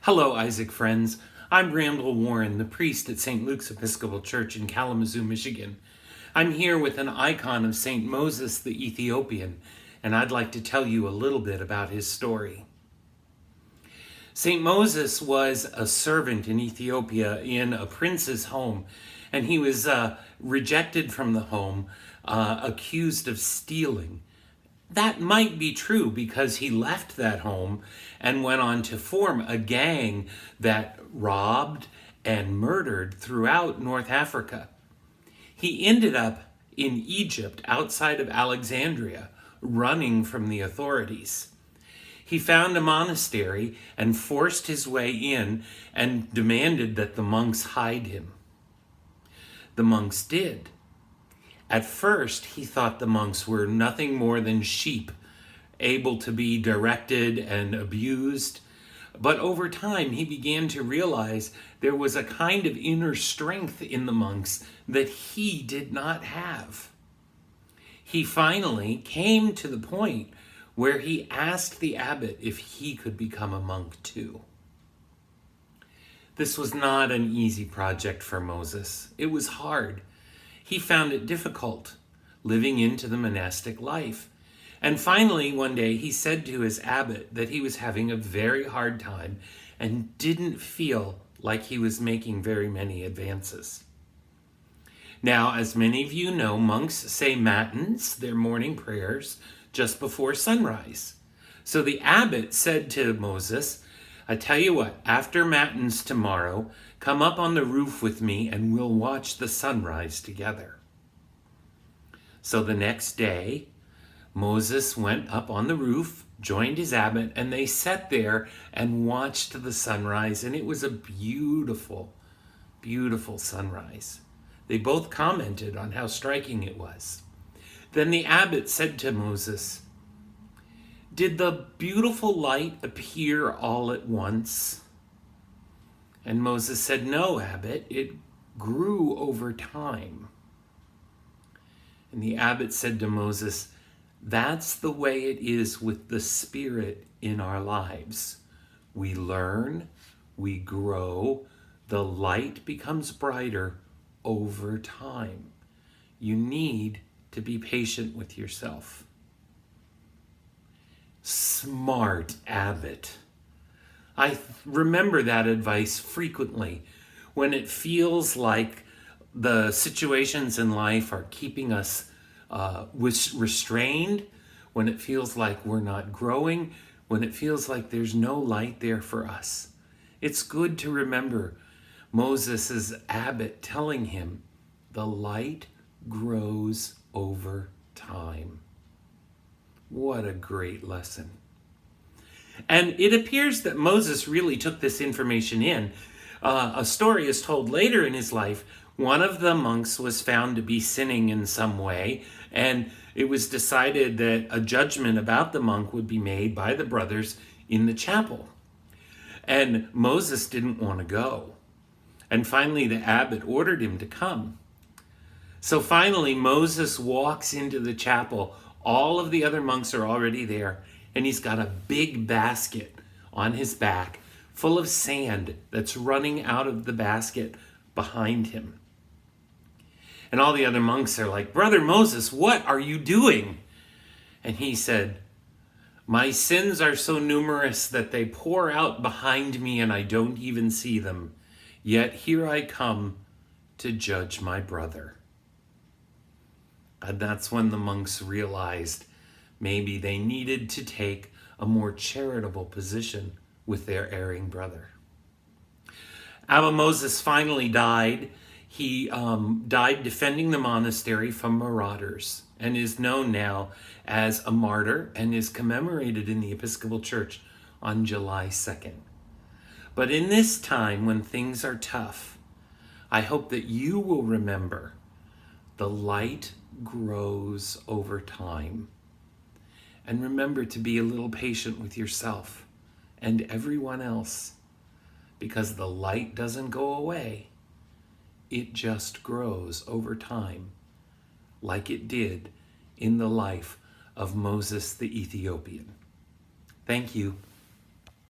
Hello, Isaac friends. I'm Randall Warren, the priest at St. Luke's Episcopal Church in Kalamazoo, Michigan. I'm here with an icon of St. Moses the Ethiopian, and I'd like to tell you a little bit about his story. St. Moses was a servant in Ethiopia in a prince's home, and he was rejected from the home, accused of stealing. That might be true because he left that home and went on to form a gang that robbed and murdered throughout North Africa. He ended up in Egypt outside of Alexandria, running from the authorities. He found a monastery and forced his way in and demanded that the monks hide him. The monks did. At first, he thought the monks were nothing more than sheep, able to be directed and abused. But over time, he began to realize there was a kind of inner strength in the monks that he did not have. He finally came to the point where he asked the abbot if he could become a monk too. This was not an easy project for Moses. It was hard. He found it difficult living into the monastic life. And finally, one day, he said to his abbot that he was having a very hard time and didn't feel like he was making very many advances. Now, as many of you know, monks say matins, their morning prayers, just before sunrise. So the abbot said to Moses, I tell you what, after matins tomorrow, come up on the roof with me and we'll watch the sunrise together. So the next day, Moses went up on the roof, joined his abbot, and they sat there and watched the sunrise, and it was a beautiful, beautiful sunrise. They both commented on how striking it was. Then the abbot said to Moses, did the beautiful light appear all at once? And Moses said, no, abbot, it grew over time. And the abbot said to Moses, that's the way it is with the Spirit in our lives. We learn, we grow, the light becomes brighter over time. You need to be patient with yourself. Smart abbot. I remember that advice frequently when it feels like the situations in life are keeping us restrained, when it feels like we're not growing, when it feels like there's no light there for us. It's good to remember Moses' abbot telling him, the light grows over time. What a great lesson. And it appears that Moses really took this information in. A story is told later in his life. One of the monks was found to be sinning in some way, and it was decided that a judgment about the monk would be made by the brothers in the chapel. And Moses didn't want to go. And finally, the abbot ordered him to come. So finally, Moses walks into the chapel. All of the other monks are already there, and he's got a big basket on his back full of sand that's running out of the basket behind him. And all the other monks are like, Brother Moses, what are you doing? And he said, my sins are so numerous that they pour out behind me and I don't even see them. Yet here I come to judge my brother. And that's when the monks realized maybe they needed to take a more charitable position with their erring brother. Abba Moses finally died. He died defending the monastery from marauders and is known now as a martyr and is commemorated in the Episcopal Church on July 2nd. But in this time when things are tough, I hope that you will remember the light grows over time. And remember to be a little patient with yourself and everyone else, because the light doesn't go away. It just grows over time, like it did in the life of Moses the Ethiopian. Thank you.